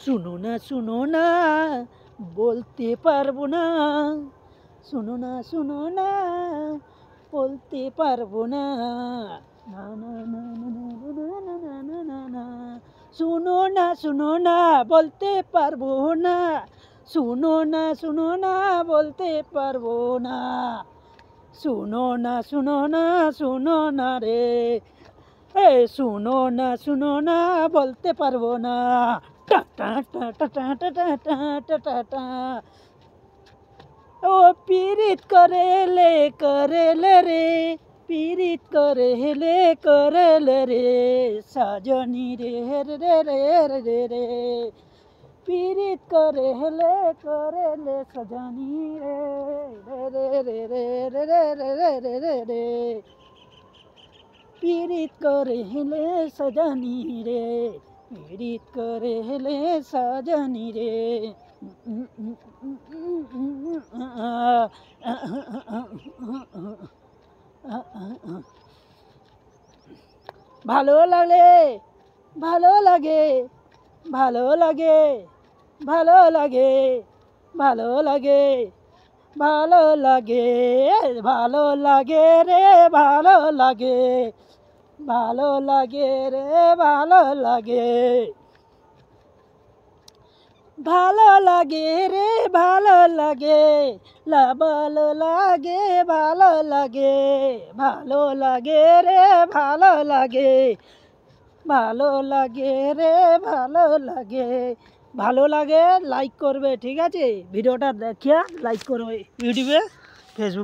শুনো না বলতে পারবো না, শুনো না বলতে পারবো না, না না না না না না না না না। শুনো না বলতে পারবো না, শুনো না বলতে পারবো না, শুনো না রে, এ শুনো না বলতে পারবো না, টা টা টা টা টা টা টা টা টা টা। ও পীড়িত করে রে, পীড়িত করে রে সাজনি রে রে রে রে রে, পীড়িত করে সাজনি রে রে রে রে রে রে রে রে রে রে, পীড়িত করে সাজনি রে, পীড়িত করে সাজনি রে। ভালো লাগে ভালো লাগে ভালো লাগে ভালো লাগে ভালো লাগে ভালো লাগে ভালো লাগে রে, ভালো লাগে ভালো লাগে রে, ভালো লাগে ভালো লাগে রে, ভালো লাগে ভালো লাগে ভালো লাগে ভালো লাগে রে, ভালো লাগে ভালো লাগে রে, ভালো লাগে। ভালো লাগে লাইক করবে, ঠিক আছে? ভিডিওটা দেখিয়া লাইক করবে ইউটিউবে, ফেসবুক।